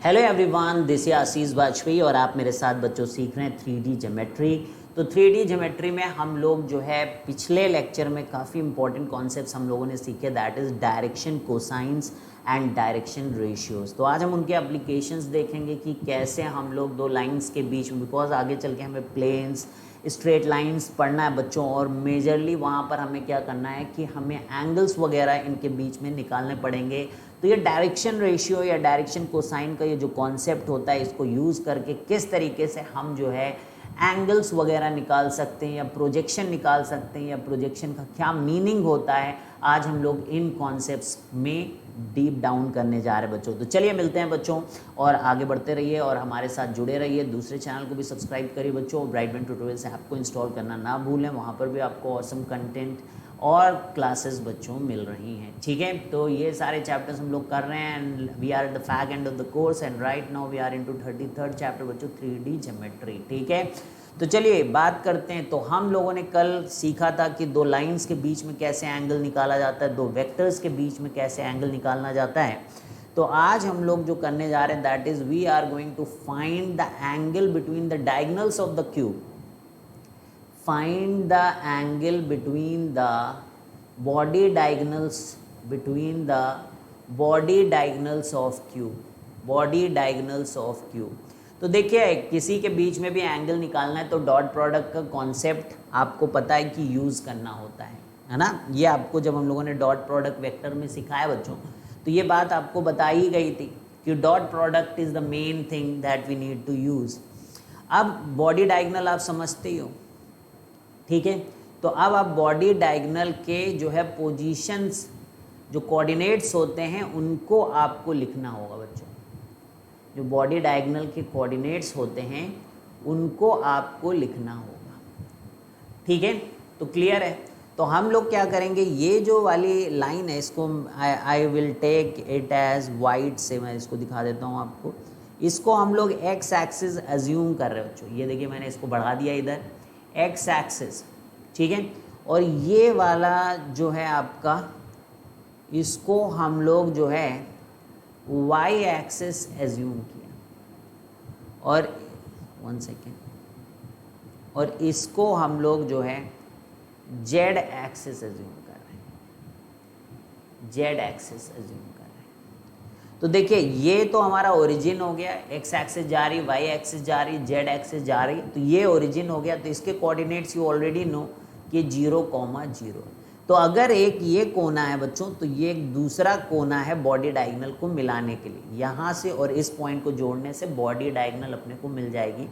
Hello everyone, this is आशीष वाजपेयी और आप मेरे साथ बच्चों सीख रहे हैं 3D ज्योमेट्री। तो 3D ज्योमेट्री में हम लोग जो है पिछले लेक्चर में काफ़ी इंपॉर्टेंट कॉन्सेप्ट्स हम लोगों ने सीखे, that is direction cosines and direction ratios. तो आज हम उनके एप्लीकेशंस देखेंगे कि कैसे हम लोग दो लाइंस के बीच में, बिकॉज आगे चल के हमें प्लेन्स स्ट्रेट लाइंस पढ़ना है बच्चों, और मेजरली वहाँ पर हमें क्या करना है कि हमें एंगल्स वगैरह इनके बीच में निकालने पड़ेंगे। तो ये डायरेक्शन रेशियो या डायरेक्शन कोसाइन का ये जो कॉन्सेप्ट होता है, इसको यूज़ करके किस तरीके से हम जो है एंगल्स वगैरह निकाल सकते हैं या प्रोजेक्शन निकाल सकते हैं या प्रोजेक्शन का क्या मीनिंग होता है, आज हम लोग इन कॉन्सेप्ट्स में डीप डाउन करने जा रहे हैं बच्चों। तो चलिए मिलते हैं बच्चों और आगे बढ़ते रहिए और हमारे साथ जुड़े रहिए। दूसरे चैनल को भी सब्सक्राइब करिए बच्चों। ब्राइटबेन ट्यूटोरियल से आपको इंस्टॉल करना ना भूलें, वहाँ पर भी आपको ऑसम कंटेंट और क्लासेस बच्चों मिल रही हैं, ठीक है। तो ये सारे चैप्टर्स हम लोग कर रहे हैं and we are at the fag end of the course and right now we are into 33rd chapter बच्चों, 3D ज्योमेट्री, ठीक है। तो चलिए बात करते हैं। तो हम लोगों ने कल सीखा था कि दो लाइंस के बीच में कैसे एंगल निकाला जाता है, दो वेक्टर्स के बीच में कैसे एंगल निकालना जाता है। तो आज हम लोग जो करने जा रहे हैं that is we are going to find the angle between the diagonals of the cube. Find the angle between the body diagonals of cube, body diagonals of cube। तो देखिए किसी के बीच में भी एंगल निकालना है तो डॉट प्रोडक्ट का कॉन्सेप्ट आपको पता है कि यूज़ करना होता है ना। ये आपको जब हम लोगों ने डॉट प्रोडक्ट वेक्टर में सिखाया बच्चों, तो ये बात आपको बताई गई थी कि dot product is the main thing that we need to use. अब बॉडी डायगोनल आप समझते ही हो, ठीक है। तो अब आप बॉडी डायगोनल के जो है पोजीशंस, जो कोऑर्डिनेट्स होते हैं उनको आपको लिखना होगा बच्चों। जो बॉडी डायगोनल के कोऑर्डिनेट्स होते हैं उनको आपको लिखना होगा, ठीक है। तो क्लियर है। तो हम लोग क्या करेंगे, ये जो वाली लाइन है इसको I will take it as white से, मैं इसको दिखा देता हूँ आपको। इसको हम लोग एक्स एक्सिस एज्यूम कर रहे हैं बच्चों। ये देखिए मैंने इसको बढ़ा दिया इधर एक्स एक्सिस, ठीक है। और ये वाला जो है आपका, इसको हम लोग जो है वाई एक्सिस एज्यूम किया, और 1 सेकेंड, और इसको हम लोग जो है जेड एक्सिस एज्यूम कर रहे हैं, जेड एक्सिस एज्यूम कर रहे हैं। तो देखिए ये तो हमारा ओरिजिन हो गया, एक्स एक्सिस जा रही, वाई एक्सिस जा रही, जेड एक्सिस जा रही, तो ये ओरिजिन हो गया। तो इसके कोऑर्डिनेट्स यू ऑलरेडी नो कि 0,0। तो अगर एक ये कोना है बच्चों, तो ये एक दूसरा कोना है बॉडी डायगोनल को मिलाने के लिए, यहाँ से और इस पॉइंट को जोड़ने से बॉडी डायगोनल अपने को मिल जाएगी।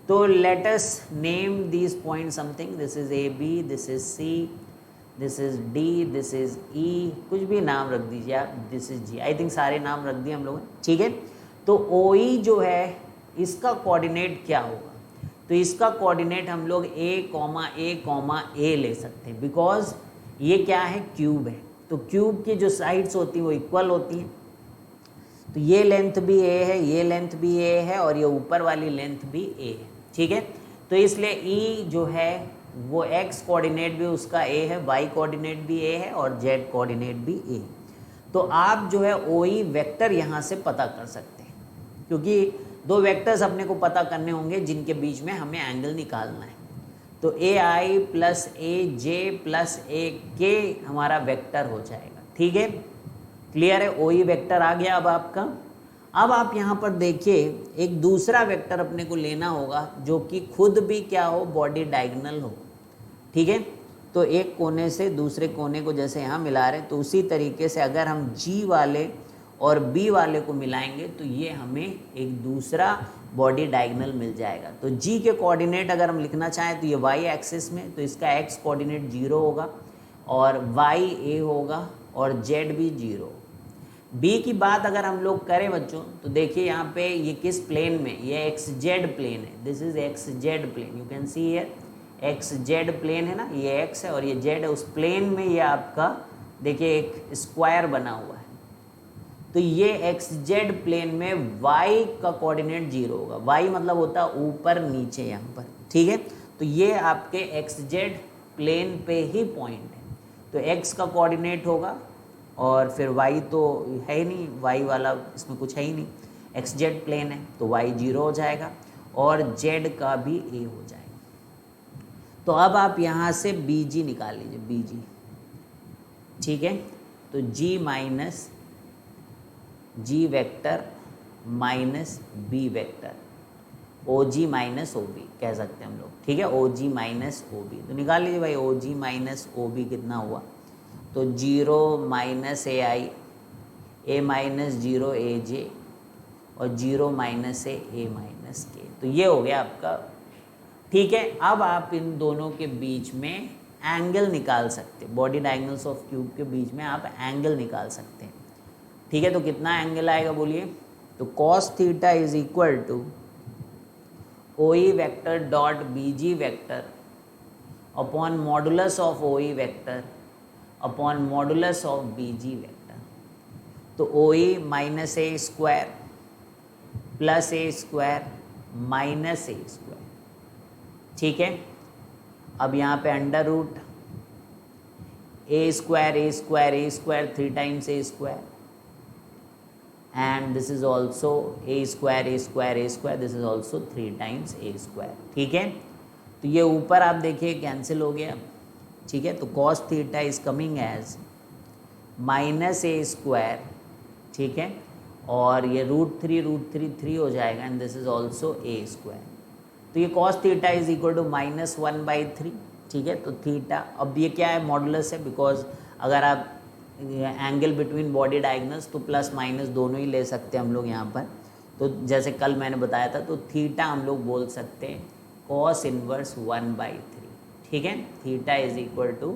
तो let us name this point something, this is A B, this is C, this is D, this is E, कुछ भी नाम रख दीजिए आप, this is G. I think सारे नाम रख दिए हम लोगों ने, ठीक है। तो ओ ई जो है इसका कोऑर्डिनेट क्या होगा, तो इसका कोऑर्डिनेट हम लोग a, ले सकते हैं, बिकॉज ये क्या है, क्यूब है। तो क्यूब की जो साइड्स होती हैं वो इक्वल होती हैं। तो ये लेंथ भी a है, ये लेंथ भी a है, और ये ऊपर वाली लेंथ भी a है, ठीक है। तो इसलिए e जो है वो x कोऑर्डिनेट भी उसका a है, y कोऑर्डिनेट भी a है, और z कोऑर्डिनेट भी a है। तो आप जो है OE वेक्टर यहाँ से पता कर सकते हैं, क्योंकि दो वेक्टर्स अपने को पता करने होंगे जिनके बीच में हमें एंगल निकालना है। तो AI plus AJ plus AK हमारा वेक्टर हो जाएगा, ठीक है। क्लियर है, OE वेक्टर आ गया अब आपका। अब आप यहाँ पर देखिए एक दूसरा वेक्टर अपने को लेना होगा जो कि खुद भी क्या हो, बॉडी डायगोनल हो, ठीक है। तो एक कोने से दूसरे कोने को जैसे यहाँ मिला रहे, तो उसी तरीके से अगर हम G वाले और B वाले को मिलाएंगे तो ये हमें एक दूसरा बॉडी डायगोनल मिल जाएगा। तो G के कोऑर्डिनेट अगर हम लिखना चाहें तो ये y एक्सिस में, तो इसका x कोऑर्डिनेट 0 होगा और y a होगा और z भी 0। B की बात अगर हम लोग करें बच्चों, तो देखिए यहाँ पे ये किस प्लेन में, ये xz प्लेन है, this is xz plane, you can see here xz plane है ना, ये x है और ये z है। उस प्लेन में ये आपका देखिए एक स्क्वायर बना हुआ है। तो ये xz प्लेन में y का कोऑर्डिनेट 0 होगा, y मतलब होता है ऊपर नीचे यहाँ पर, ठीक है। तो ये आपके xz प्लेन पे ही पॉइंट है। तो x का कोऑर्डिनेट होगा और फिर y तो है ही नहीं, y वाला इसमें कुछ है ही नहीं, एक्स जेड प्लेन है तो y 0 हो जाएगा और z का भी a हो जाएगा। तो अब आप यहाँ से bg निकाल लीजिए, bg, ठीक है। तो g माइनस जी वेक्टर माइनस बी वेक्टर, ओ जी माइनस ओ बी कह सकते हैं हम लोग, ठीक है, ओ जी माइनस ओ बी। तो निकाल लीजिए भाई, ओ जी माइनस ओ बी कितना हुआ, तो 0 माइनस ए आई, ए माइनस 0 ए जे और 0 माइनस ए माइनस के। तो ये हो गया आपका, ठीक है। अब आप इन दोनों के बीच में एंगल निकाल सकते हैं, बॉडी डायगोनल्स ऑफ क्यूब के बीच में आप एंगल निकाल सकते हैं, ठीक है। तो कितना एंगल आएगा बोलिए, तो cos theta is equal to O E vector dot B G vector upon modulus of O E vector upon modulus of B G vector. तो O E minus a square plus a square minus a square, ठीक है। अब यहाँ पे under root a square a square a square 3 times a square and this is also a square a square a square, this is also 3 times a square, ठीक है। तो ये ऊपर आप देखिए कैंसिल हो गया, ठीक है। तो cos theta is coming as minus a square, ठीक है, और ये √3 हो जाएगा and this is also a square. तो ये cos theta is equal to -1/3, ठीक है। तो थीटा, अब ये क्या है, मॉडुलस है, बिकॉज अगर आप एंगल बिटवीन बॉडी डायगोनल्स तो प्लस माइनस दोनों ही ले सकते हैं हम लोग यहाँ पर। तो जैसे कल मैंने बताया था, तो थीटा हम लोग बोल सकते हैं cos इनवर्स 1/3, ठीक है। Theta is equal to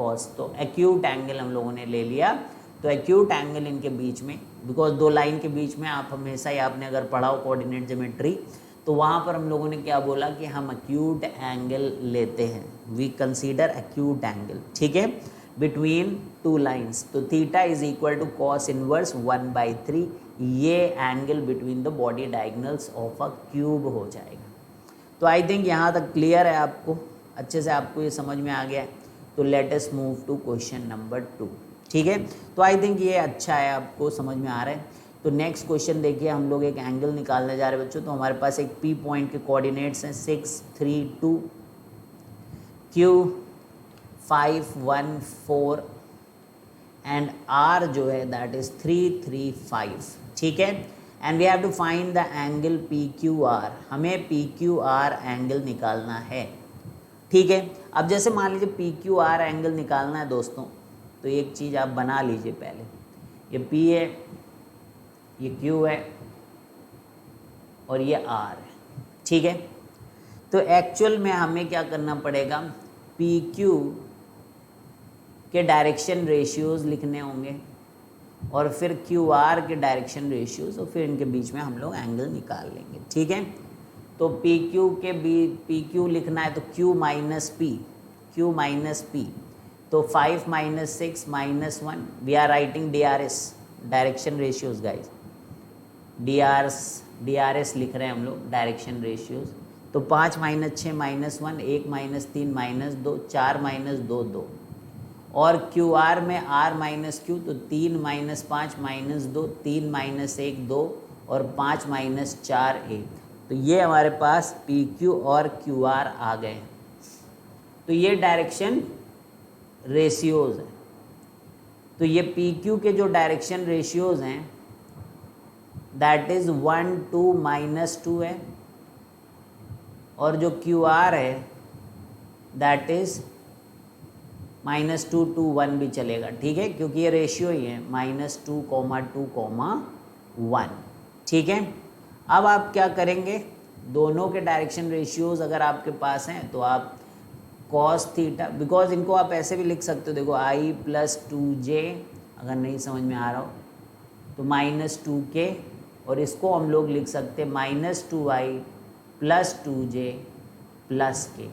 cos, तो एक्यूट एंगल हम लोगों ने ले लिया। तो एक्यूट एंगल इनके बीच में, बिकॉज दो लाइन के बीच में आप हमेशा ही, आपने अगर पढ़ा हो कोऑर्डिनेट ज्योमेट्री, तो वहाँ पर हम लोगों ने क्या बोला कि हम एक्यूट एंगल लेते हैं, वी कंसीडर एक्यूट एंगल, ठीक है, बिटवीन 2 लाइन्स। तो theta is equal to cos inverse 1/3, ये angle between the body diagonals of a cube हो जाएगा। तो आई थिंक यहाँ तक क्लियर है, आपको अच्छे से आपको ये समझ में आ गया है। तो let us move to question number 2, ठीक है। तो आई थिंक ये अच्छा है, आपको समझ में आ रहा है। तो नेक्स्ट क्वेश्चन देखिए, हम लोग एक एंगल निकालने जा रहे हैं बच्चों। तो हमारे पास एक पी पॉइंट के कोऑर्डिनेट्स हैं 6, 3, 2, Q 5, 1, 4 एंड R जो है दैट इज 3, 3, 5, ठीक है। And we have to find the angle PQR, हमें PQR एंगल निकालना है, ठीक है। अब जैसे मान लीजिए PQR एंगल निकालना है दोस्तों, तो एक चीज़ आप बना लीजिए पहले, ये P है, ये Q है और ये R है, ठीक है। तो एक्चुअल में हमें क्या करना पड़ेगा, PQ के डायरेक्शन रेशियोज लिखने होंगे और फिर QR के डायरेक्शन रेशियोज, और फिर इनके बीच में हम लोग एंगल निकाल लेंगे, ठीक है। तो PQ के PQ लिखना है तो Q माइनस P, तो 5 - 6 - 1, we are writing DRS, direction ratios guys, DRS लिख रहे हैं हम लोग, डायरेक्शन रेशियोज। तो 5 - 6 - 1, 1 - 3 - 2, 4 - 2, 2, और QR में R माइनस Q, तो 3 - 5 - 2, 3 - 1 2 और 5 - 4 1। तो ये हमारे पास PQ और QR आ गए हैं। तो ये डायरेक्शन रेशियोज हैं। तो ये PQ के जो डायरेक्शन रेशियोज हैं दैट इज़ 1, 2 - 2 है, और जो QR है दैट इज़ -2, 2, 1 भी चलेगा, ठीक है, क्योंकि ये रेशियो ही है, -2, -2, 1, ठीक है। अब आप क्या करेंगे, दोनों के डायरेक्शन रेशियोज अगर आपके पास हैं तो आप cos थीटा, बिकॉज इनको आप ऐसे भी लिख सकते हो, देखो I + 2j, अगर नहीं समझ में आ रहा हो तो -2k, और इसको हम लोग लिख सकते हैं -2i + 2j + k।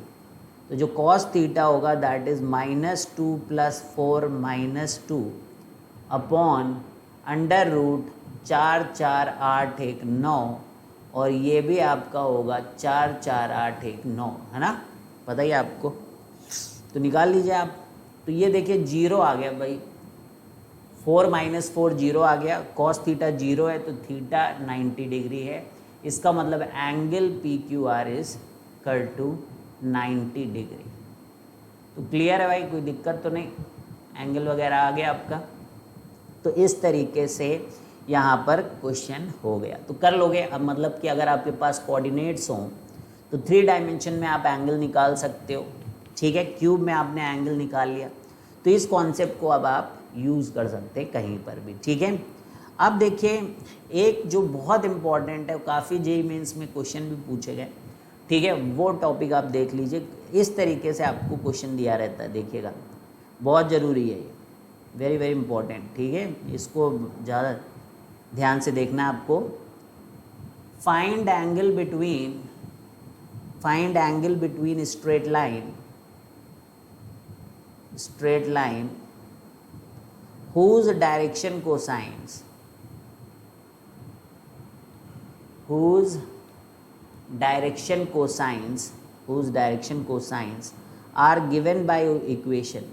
तो जो cos थीटा होगा that is -2 + 4 - 2 upon under root 4, 4, 8, 1, 9, और ये भी आपका होगा 4, 4, 8, 1, 9, है ना, पता ही आपको। तो निकाल लीजिए आप। तो ये देखिए 0 आ गया भाई, 4 माइनस 4 जीरो आ गया, कॉस थीटा जीरो है तो थीटा 90 डिग्री है। इसका मतलब angle P Q R is equal to 90 degree. तो क्लियर है भाई, कोई दिक्कत तो नहीं, एंगल वगैरह आ गया आपका। तो इस तरीके से यहाँ पर क्वेश्चन हो गया, तो कर लोगे। अब मतलब कि अगर आपके पास कोऑर्डिनेट्स हों तो 3 डायमेंशन में आप एंगल निकाल सकते हो, ठीक है। क्यूब में आपने एंगल निकाल लिया, तो इस कॉन्सेप्ट को अब आप यूज़ कर सकते हैं कहीं पर भी, ठीक है। अब देखिए एक जो बहुत इम्पॉर्टेंट है, काफ़ी जेईई मेंस में क्वेश्चन भी पूछे गए, ठीक है, वो टॉपिक आप देख लीजिए। इस तरीके से आपको क्वेश्चन दिया रहता है, देखिएगा, बहुत ज़रूरी है ये, वेरी वेरी इंपॉर्टेंट, ठीक है। इसको ज़्यादा ध्यान से देखना है आपको। Find angle between straight line whose direction cosines are given by equation।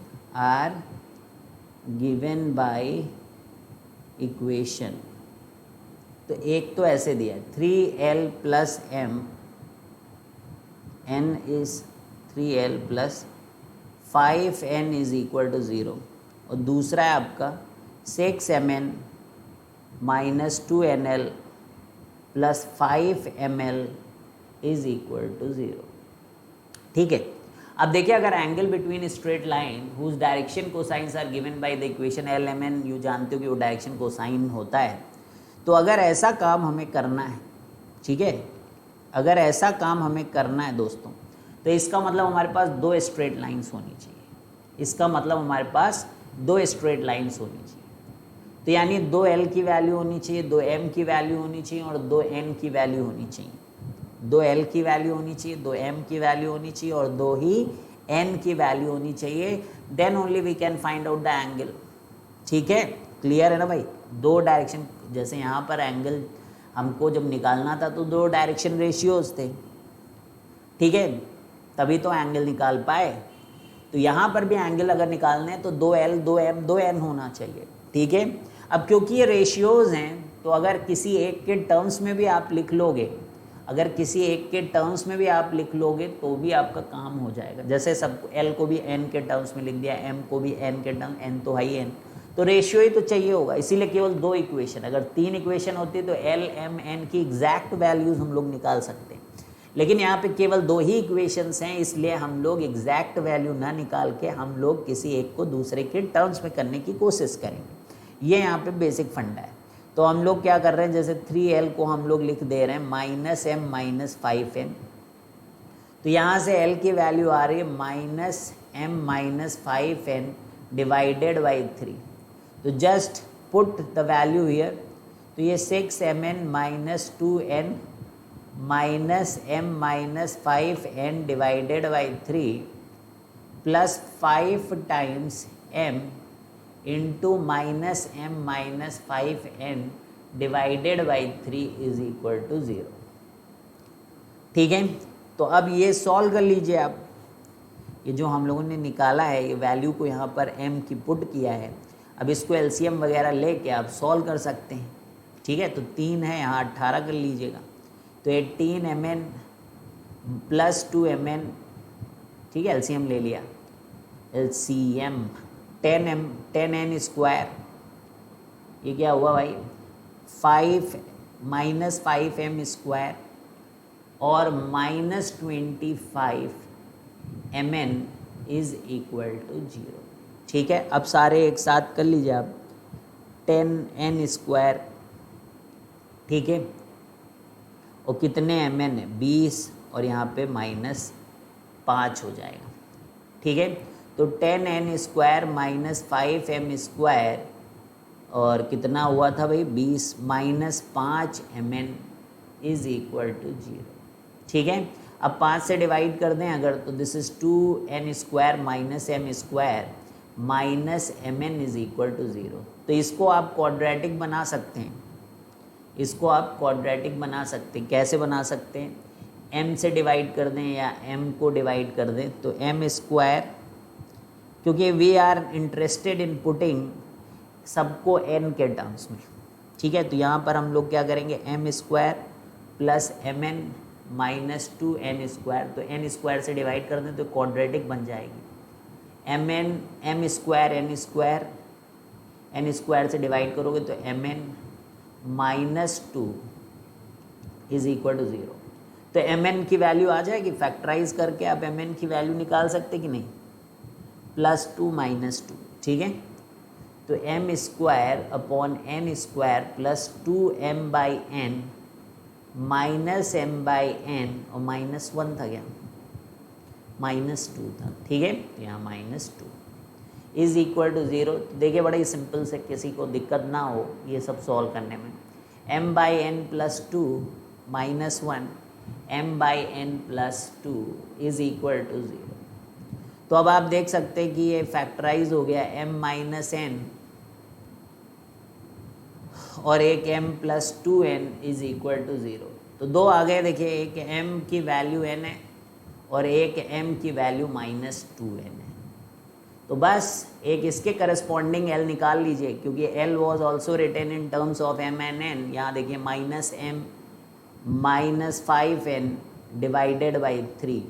तो एक तो ऐसे दिया है 3l plus m, n is 3l plus 5n is equal to 0, और दूसरा है आपका 6mn minus 2nl plus 5ml is equal to 0, ठीक है। अब देखिए अगर angle between straight line whose direction cosines are given by the equation L M N, you जानते हो कि वो डायरेक्शन कोसाइन होता है। तो अगर ऐसा काम हमें करना है, ठीक है, अगर ऐसा काम हमें करना है दोस्तों, तो इसका मतलब हमारे पास 2 स्ट्रेट लाइंस होनी चाहिए। इसका मतलब हमारे पास 2 स्ट्रेट लाइंस होनी चाहिए। तो यानी 2l की वैल्यू होनी चाहिए, 2m की वैल्यू होनी चाहिए और 2n की वैल्यू होनी चाहिए। 2l की वैल्यू होनी चाहिए, 2m की वैल्यू होनी चाहिए और 2 ही n की वैल्यू होनी चाहिए। Then only we can find out the angle, ठीक है। क्लियर है ना भाई। 2 डायरेक्शन, जैसे यहाँ पर एंगल हमको जब निकालना था तो 2 डायरेक्शन रेशियोज थे, ठीक है, तभी तो एंगल निकाल पाए। तो यहाँ पर भी एंगल अगर निकालने हैं तो 2l 2m 2n होना चाहिए, ठीक है। अब क्योंकि ये रेशियोज हैं तो अगर किसी एक के टर्म्स में भी आप लिख लोगे, अगर किसी एक के टर्म्स में भी आप लिख लोगे तो भी आपका काम हो जाएगा। जैसे सब l को भी n के टर्म्स में लिख दिया, m को भी n के टर्म, n तो हाई n, तो रेशियो ही तो चाहिए होगा। इसीलिए केवल 2 इक्वेशन, अगर 3 इक्वेशन होती तो l m n की एग्जैक्ट वैल्यूज हम लोग निकाल सकते हैं, लेकिन यहाँ पे केवल 2 ही इक्वेशंस हैं, इसलिए हम लोग एग्जैक्ट वैल्यू ना निकाल के हम लोग किसी एक को दूसरे के टर्म्स में करने की कोशिश करेंगे। ये यहाँ पे बेसिक फंडा है। तो हम लोग क्या कर रहे हैं, जैसे 3l को हम लोग लिख दे रहे हैं माइनस m माइनस 5n, तो यहाँ से l की वैल्यू आ रही है minus m minus 5n divided by 3। तो just put the value here, तो ये 6mn minus 2n minus m minus 5n divided by 3 plus 5 times m into minus m minus 5n divided by 3 is equal to 0, ठीक है। तो अब ये solve कर लीजिए आप, ये जो हम लोगों ने निकाला है ये वैल्यू को यहाँ पर m की पुट किया है। अब इसको एलसीएम वगैरह लेके आप सॉल्व कर सकते हैं, ठीक है। तो 3 है यहाँ 18 कर लीजिएगा, तो 18mn प्लस 2mn, ठीक है, एलसीएम ले लिया, एलसीएम 10n स्क्वायर, ये क्या हुआ भाई 5 माइनस 5m स्क्वायर और minus 25mn is equal to 0, ठीक है। अब सारे एक साथ कर लीजिए आप, 10n स्क्वायर, ठीक है, और कितने mn है 20 और यहाँ पे माइनस 5 हो जाएगा, ठीक है। तो 10n square minus 5m square और कितना हुआ था भाई 20 minus 5mn is equal to 0, ठीक है। अब 5 से डिवाइड कर दें अगर, तो this is 2n square minus m square minus mn is equal to 0। तो इसको आप क्वाड्रेटिक बना सकते हैं, इसको आप क्वाड्रेटिक बना सकते हैं। कैसे बना सकते हैं, m से डिवाइड कर दें या m को डिवाइड कर दें, तो m स्क्वायर, क्योंकि we are interested in putting सबको n के टर्म्स में, ठीक है। तो यहाँ पर हम लोग क्या करेंगे, m square plus mn minus 2n square, तो n स्क्वायर से डिवाइड कर दें तो क्वाड्रेटिक बन जाएगी। mn m square n square से डिवाइड करोगे तो mn minus 2 is equal to 0। तो mn की वैल्यू आ जाएगी, फैक्टराइज करके आप mn की वैल्यू निकाल सकते कि नहीं, +2 माइनस 2, ठीक है। तो m square upon n square plus 2m by n minus m by n, और -1 था क्या, -2 था, ठीक है। तो यहाँ -2 इज इक्वल टू 0। देखिए बड़ा ही सिंपल से, किसी को दिक्कत ना हो ये सब सॉल्व करने में। m by n plus 2 -1 m by n plus 2 is equal to 0। तो अब आप देख सकते हैं कि ये फैक्टराइज हो गया, m माइनस n और एक m plus 2n is equal to 0। तो दो आ गए, देखिए एक m की वैल्यू n है और एक m की वैल्यू -2n है। तो बस एक इसके करस्पॉन्डिंग l निकाल लीजिए, क्योंकि l was also written in terms of m and n। यहाँ देखिए -m minus 5n divided by 3,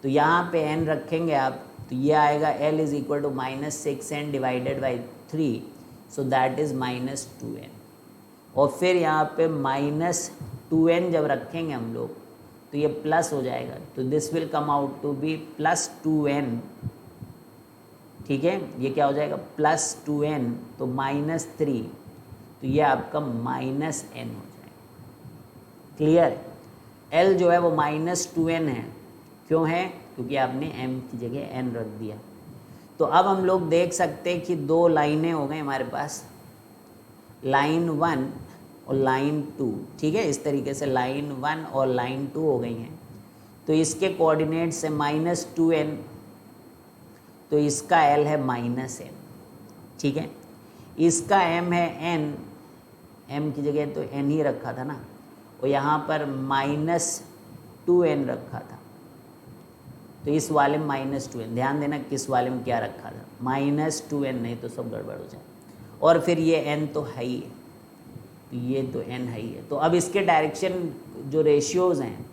तो यहाँ पे n रखेंगे आप, तो ये आएगा l is equal to -6n divided by 3, so that is -2n। और फिर यहाँ पे -2n जब रखेंगे हम लोग तो ये प्लस हो जाएगा, तो this will come out to be +2n, ठीक है। ये क्या हो जाएगा, +2n, तो -3, तो ये आपका -n हो जाएगा। क्लियर है, l जो है वो -2n है, क्यों है, क्योंकि आपने m की जगह n रख दिया। तो अब हम लोग देख सकते हैं कि दो लाइनें हो गई हमारे पास, लाइन 1 और लाइन 2, ठीक है। इस तरीके से लाइन 1 और लाइन 2 हो गई हैं। तो इसके कोऑर्डिनेट्स है -2n, तो इसका l है -n, ठीक है। इसका m है n, m की जगह तो n ही रखा था ना, और यहाँ पर -2n रखा था, तो इस वाले में -2n, ध्यान देना किस वाले में क्या रखा था, -2n, नहीं तो सब गड़बड़ हो जाए। और फिर ये n तो है ही है, तो ये तो n है ही है। तो अब इसके डायरेक्शन जो रेशियोज़ हैं,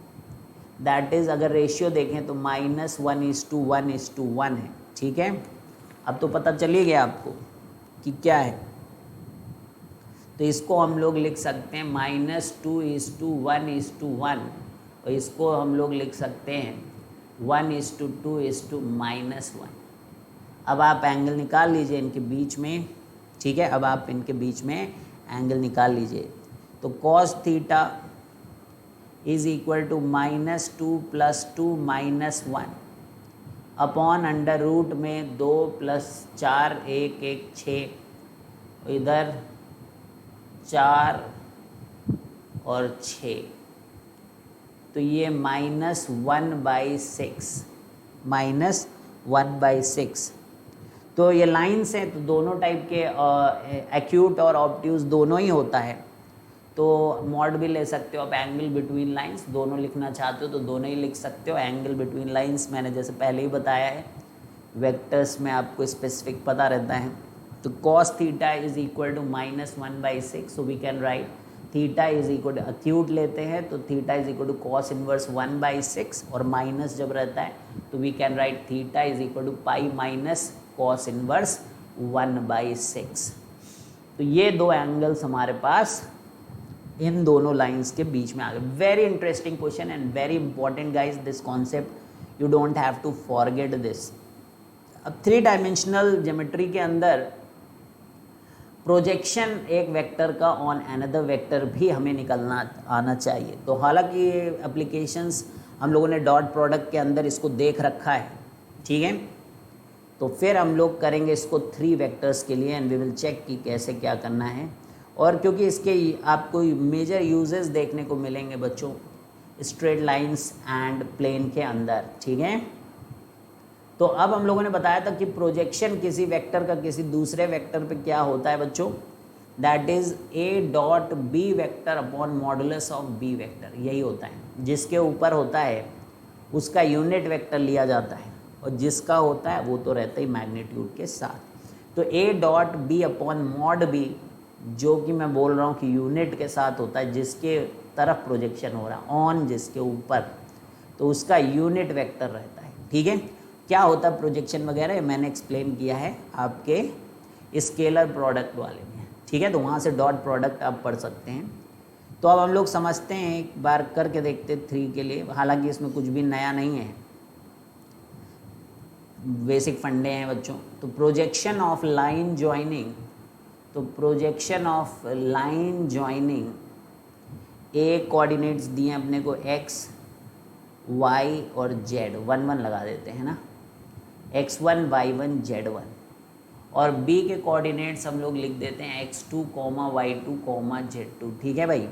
दैट इज़ अगर रेशियो देखें तो -1:1:1 है, ठीक है। अब तो पता चल ही गया आपको कि क्या है, तो इसको हम लोग लिख सकते हैं -2:1:1, और इसको हम लोग लिख सकते हैं 1:2:-1। अब आप एंगल निकाल लीजिए इनके बीच में, ठीक है। अब आप इनके बीच में एंगल निकाल लीजिए, तो cos theta is equal to -2 + 2 -1 upon √ में 2 + 4 1 1 6, इधर 4 और 6, तो ये -1/6 तो ये लाइन्स हैं, तो दोनों टाइप के एक्यूट और ऑब्ट्यूज दोनों ही होता है। तो मॉड भी ले सकते हो आप, एंगल बिटवीन लाइंस, दोनों लिखना चाहते हो तो दोनों ही लिख सकते हो। एंगल बिटवीन लाइंस मैंने जैसे पहले ही बताया है, वेक्टर्स में आपको स्पेसिफिक पता रहता है। तो cos theta is equal to -1/6, so we can write theta is equal to, acute लेते हैं तो theta is equal to cos inverse 1/6, और माइनस जब रहता है तो we can write theta is equal to pi minus cos inverse 1/6। तो ये दो एंगल्स हमारे पास इन दोनों लाइंस के बीच में आ गए। Very interesting question and very important guys, this concept you don't have to forget this. अब 3 डायमेंशनल ज्योमेट्री के अंदर प्रोजेक्शन एक वेक्टर का ऑन अनदर वेक्टर भी हमें निकलना आना चाहिए। तो हालांकि ये एप्लीकेशंस हम लोगों ने डॉट प्रोडक्ट के अंदर इसको देख रखा है, ठीक है। तो फिर हम लोग करेंगे इसको 3 वेक्टर्स के लिए एंड वी विल चेक कि कैसे क्या करना है। और क्योंकि इसके आपको मेजर यूजेस देखने को मिलेंगे बच्चों स्ट्रेट लाइंस एंड प्लेन के अंदर, ठीक है। तो अब हम लोगों ने बताया था कि प्रोजेक्शन किसी वेक्टर का किसी दूसरे वेक्टर पे क्या होता है बच्चों, that is A.B vector upon modulus of B vector, यही होता है। जिसके ऊपर होता है उसका यूनिट वेक्टर लिया जाता है, और जिसका होता है वो तो रहता ही मैग्नीट्यूड के साथ। तो A dot B upon mod B, जो कि मैं बोल रहा हूँ कि यूनिट के साथ होता है, जिसके तरफ प्रोजेक्शन हो रहा है, ऑन जिसके ऊपर, तो उसका यूनिट वेक्टर रहता है। ठीक है, क्या होता है प्रोजेक्शन वगैरह मैंने एक्सप्लेन किया है आपके स्केलर प्रोडक्ट वाले में। ठीक है, तो वहाँ से डॉट प्रोडक्ट आप पढ़ सकते हैं। तो अब हम लोग समझते हैं, एक बार करके देखते 3 के लिए, हालांकि इसमें कुछ भी नया नहीं है, बेसिक फंडे हैं बच्चों। तो प्रोजेक्शन ऑफ लाइन ज्वाइनिंग, तो projection of line joining, A coordinates दिए हैं अपने को x, y और z, 1 1 लगा देते हैं ना, x1 y1 z1, और b के कोऑर्डिनेट्स हम लोग लिख देते हैं x2, y2, z2। ठीक है भाई,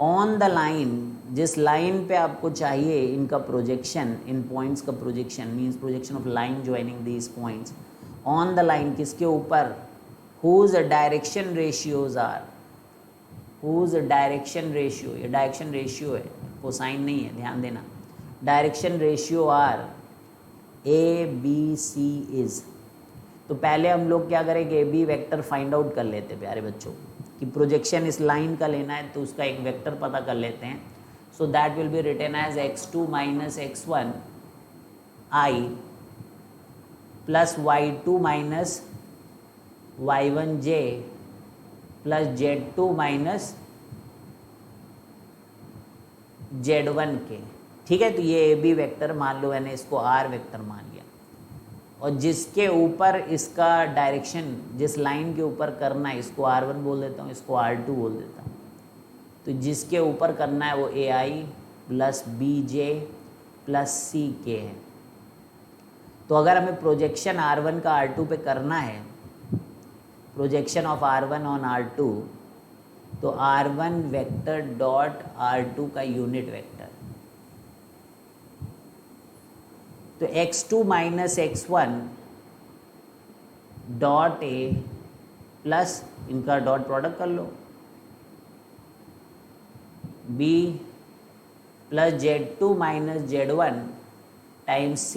ऑन द लाइन, जिस लाइन पे आपको चाहिए इनका प्रोजेक्शन, इन पॉइंट्स का projection, means projection of line joining these points on the line, किसके ऊपर, whose direction ratios are, whose direction ratio, ये डायरेक्शन रेशियो है, कोसाइन नहीं है, ध्यान देना, direction ratio are A B C is. तो पहले हम लोग क्या करेंगे, A B vector find out कर लेते हैं प्यारे बच्चों, कि प्रोजेक्शन इस लाइन का लेना है तो उसका एक वेक्टर पता कर लेते हैं। So that will be written as x2 minus x1 i plus y2 minus y1 j plus z2 minus z1 K. ठीक है, तो ये ए बी वेक्टर मान लो, मैंने इसको आर वेक्टर मान लिया, और जिसके ऊपर इसका डायरेक्शन, जिस लाइन के ऊपर करना है, इसको r1 बोल देता हूँ, इसको r2 बोल देता हूँ। तो जिसके ऊपर करना है वो ai plus B J plus C K है। तो अगर हमें प्रोजेक्शन r1 का r2 पे करना है, projection of r1 on r2, तो r1 वेक्टर डॉट r2 का यूनिट वेक्टर, तो x2 minus x1 dot A plus, इनका डॉट प्रोडक्ट कर लो, b plus z2 minus z1 times c,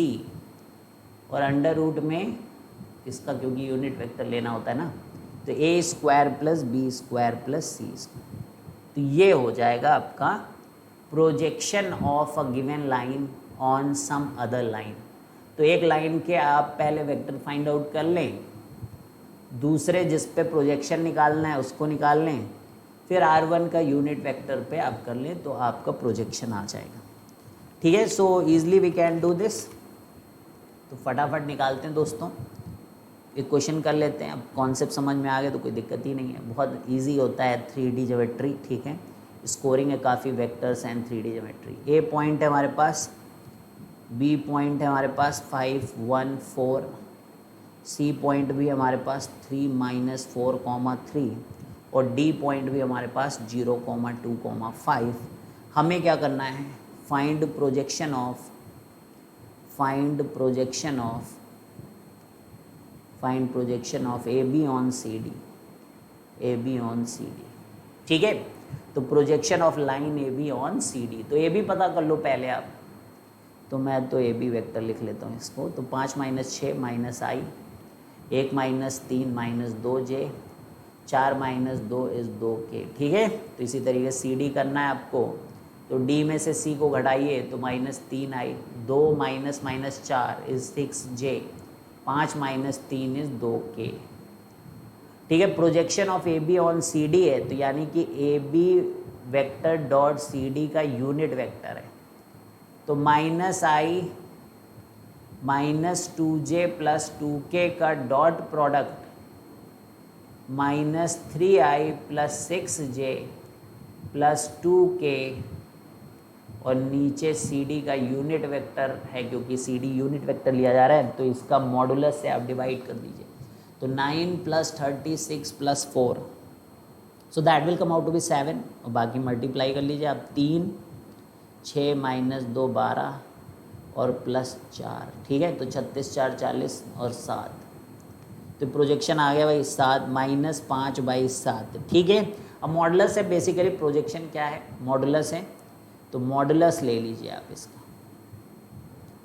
और अंडर रूट में इसका, क्योंकि यूनिट वेक्टर लेना होता है ना, तो a square plus B square plus C square. तो ये हो जाएगा आपका projection of a given line on some other line. तो एक लाइन के आप पहले वेक्टर फाइंड आउट कर लें, दूसरे जिस पे प्रोजेक्शन निकालना है उसको निकाल लें, फिर r1 का यूनिट वेक्टर पे आप कर लें, तो आपका प्रोजेक्शन आ जाएगा। ठीक है, so easily we can do this. तो फटाफट निकालते हैं दोस्तों, एक क्वेश्चन कर लेते हैं। अब कॉन्सेप्ट समझ में आ गए तो कोई दिक्कत ही नहीं है, बहुत ईजी होता है 3D ज्योमेट्री। ठीक है, स्कोरिंग है काफ़ी vectors and 3D geometry. A point है हमारे पास, बी पॉइंट है हमारे पास 5 1 4, सी पॉइंट भी हमारे पास 3 माइनस 4 3, और डी पॉइंट भी हमारे पास 0 2 5। हमें क्या करना है, find projection of, find projection of A B on C D, A B on C D. ठीक है, तो projection of line A B on C D, तो ए बी पता कर लो पहले आप। तो मैं तो ए बी वेक्टर लिख लेता हूँ इसको, तो 5 minus 6 minus I, 1 minus 3 minus 2 J, 4 minus 2 is 2 K. ठीक है, तो इसी तरीके सी डी करना है आपको, तो डी में से सी को घटाइए, तो minus 3 I, 2 minus minus 4 is 6 J, 5 minus 3 is 2 K. ठीक है, projection of A B on C D है, तो यानी कि A B vector dot C D का यूनिट वेक्टर है, तो minus I minus 2j plus 2k का dot product minus 3i plus 6j plus 2k, और नीचे सी डी का यूनिट वेक्टर है, क्योंकि सी डी यूनिट वेक्टर लिया जा रहा है, तो इसका मॉडुलस से आप डिवाइड कर दीजिए, तो 9 plus 36 plus 4, so that will come out to be 7, और बाकी मल्टीप्लाई कर लीजिए आप, 3 6 माइनस 2 12 और प्लस 4। ठीक है, तो 36 4 40 और 7, तो प्रोजेक्शन आ गया भाई 7 माइनस 5 बाई 7। ठीक है, अब मॉडुलस है, बेसिकली प्रोजेक्शन क्या है, मॉडुलस है, तो मॉडुलस ले लीजिए आप इसका,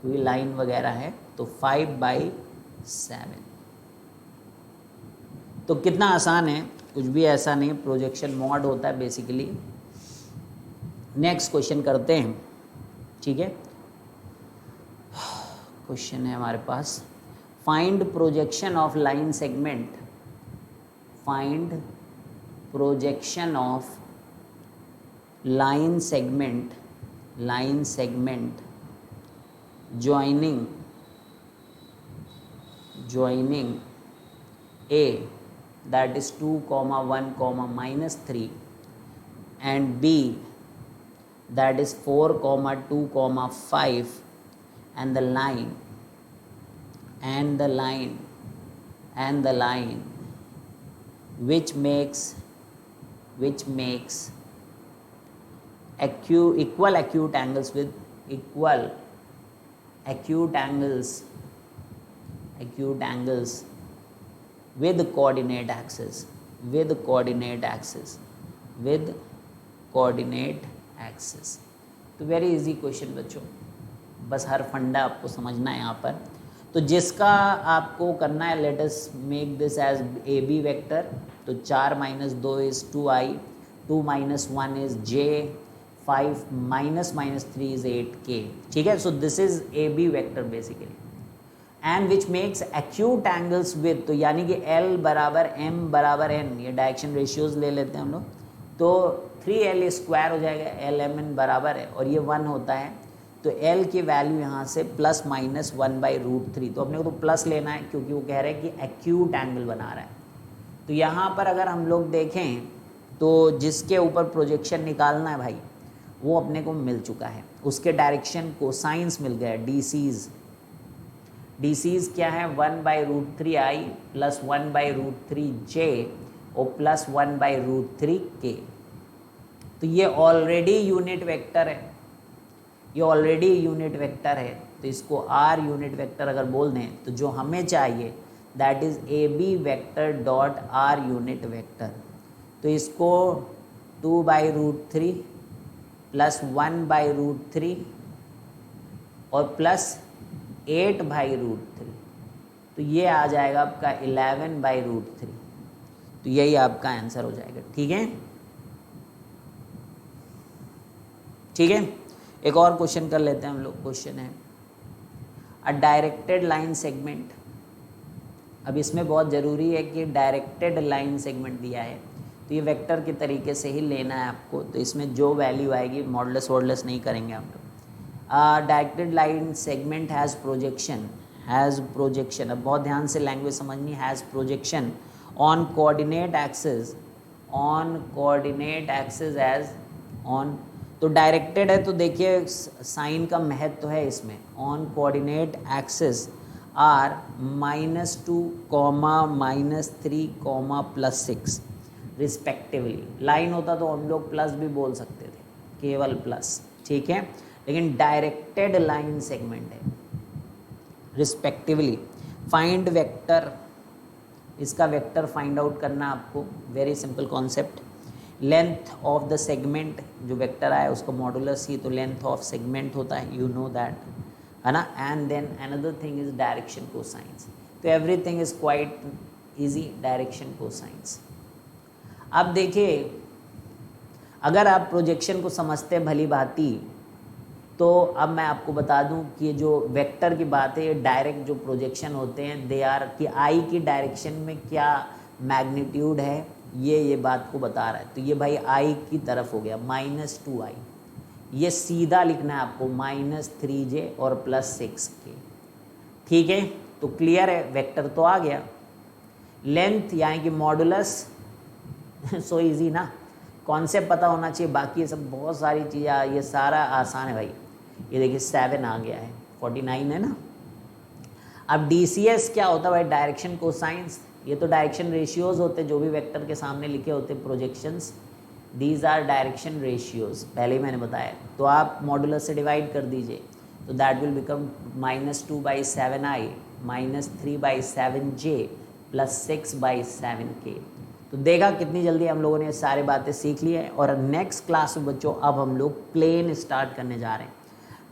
क्योंकि लाइन वगैरह है, तो 5/7। तो कितना आसान है, कुछ भी ऐसा नहीं, प्रोजेक्शन मॉड होता है बेसिकली। नेक्स्ट क्वेश्चन करते हैं, ठीक है। क्वेश्चन है हमारे पास, find projection of line segment, find projection of line segment, line segment joining A, that is 2, 1, -3, and B, that is 4, 2, 5, and the line which makes equal acute angles with equal acute angles with coordinate axis, तो very easy question बच्चों, बस हर फंडा आपको समझना है यहाँ पर। तो जिसका आपको करना है, let us make this as A B vector, तो 4 - 2 is 2i, 2 - 1 is j, 5 - 3 is 8k, ठीक है। So this is A B vector basically, and which makes acute angles with, तो यानी कि L = M = N, ये डायरेक्शन रेशियोज ले लेते हैं हम लोग, तो 3L² हो जाएगा, LMN बराबर है, और ये 1 होता है, तो L की वैल्यू यहाँ से ±1/√3, तो अपने को तो प्लस लेना है क्योंकि वो कह रहे हैं कि एक्यूट एंगल बना रहा है। तो यहाँ पर अगर हम लोग देखें तो जिसके ऊपर प्रोजेक्शन निकालना है भाई, वो अपने को मिल चुका है, उसके डायरेक्शन कोसाइंस मिल गया, DCs क्या है, 1/√3i + 1/√3j और +1/√3k। तो ये ऑलरेडी यूनिट वेक्टर है, तो इसको R यूनिट वेक्टर अगर बोल दें, तो जो हमें चाहिए that is AB vector dot R unit vector. तो इसको 2/√3 + 1/√3 और +8/√3, तो ये आ जाएगा आपका 11/√3, तो यही आपका आंसर हो जाएगा, ठीक है। एक और क्वेश्चन कर लेते हैं हम लोग। क्वेश्चन है अ डायरेक्टेड लाइन सेगमेंट। अब इसमें बहुत ज़रूरी है कि डायरेक्टेड लाइन सेगमेंट दिया है, तो ये वेक्टर के तरीके से ही लेना है आपको, तो इसमें जो वैल्यू आएगी मॉडुलस नहीं करेंगे हम लोग। Directed line segment has projection, अब बहुत ध्यान से लैंग्वेज समझनी, has projection on coordinate axis as on, तो डायरेक्टेड है, तो देखिए साइन का महत्व तो है इसमें, on coordinate axis are -2, -3, +6 respectively. Line होता तो हम लोग प्लस भी बोल सकते थे, केवल प्लस, ठीक है, लेकिन डायरेक्टेड लाइन सेगमेंट है, रिस्पेक्टिवली। फाइंड वेक्टर, इसका वेक्टर फाइंड आउट करना आपको, very simple concept. Length of the segment, जो वेक्टर आया उसको मॉडुलस ही तो लेंथ ऑफ सेगमेंट होता है, यू नो दैट, है ना। And then another thing is direction cosines, तो everything is quite easy, direction cosines. अब देखिए, अगर आप प्रोजेक्शन को समझते हैं भली भांति, तो अब मैं आपको बता दूं कि जो वेक्टर की बात है, ये डायरेक्ट जो प्रोजेक्शन होते हैं, दे आर कि आई की डायरेक्शन में क्या मैग्नीट्यूड है, ये बात को बता रहा है। तो ये भाई आई की तरफ हो गया, -2i, ये सीधा लिखना है आपको, -3j और +6k, ठीक है। तो क्लियर है, वेक्टर तो आ गया। लेंथ यानी कि मॉडुलस, सो इजी ना, कॉन्सेप्ट पता होना चाहिए, बाकी ये सब बहुत सारी चीज़ें, ये सारा आसान है भाई। ये देखिए 7 आ गया है, 49 है ना। अब DCS क्या होता है भाई, डायरेक्शन कोसाइंस, ये तो डायरेक्शन रेशियोज होते हैं, जो भी वेक्टर के सामने लिखे होते हैं projections, these are direction ratios, पहले ही मैंने बताया। तो आप मॉडुलस से डिवाइड कर दीजिए, तो that will become -2/7i -3/7j +6/7k। तो देखा कितनी जल्दी हम लोगों ने सारी बातें सीख ली है। और नेक्स्ट क्लास में बच्चों अब हम लोग प्लेन स्टार्ट करने जा रहे हैं,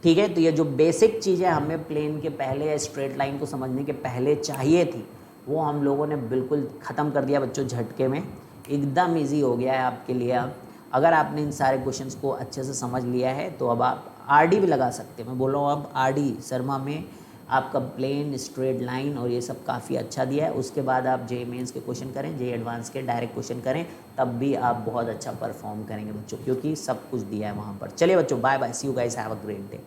ठीक है। तो ये जो बेसिक चीज़ें हमें प्लेन के पहले या स्ट्रेट लाइन को समझने के पहले चाहिए थी, वो हम लोगों ने बिल्कुल ख़त्म कर दिया बच्चों झटके में, एकदम इजी हो गया है आपके लिए। अब अगर आपने इन सारे क्वेश्चंस को अच्छे से समझ लिया है तो अब आप आरडी भी लगा सकते हैं। मैं बोल रहा हूँ अब आरडी शर्मा में आपका प्लेन स्ट्रेट लाइन और ये सब काफ़ी अच्छा दिया है। उसके बाद आप जे मेंस के क्वेश्चन करें, जे एडवांस के डायरेक्ट क्वेश्चन करें, तब भी आप बहुत अच्छा परफॉर्म करेंगे बच्चों, क्योंकि सब कुछ दिया है वहाँ पर। चलिए बच्चों, bye bye, see you guys, have a great day.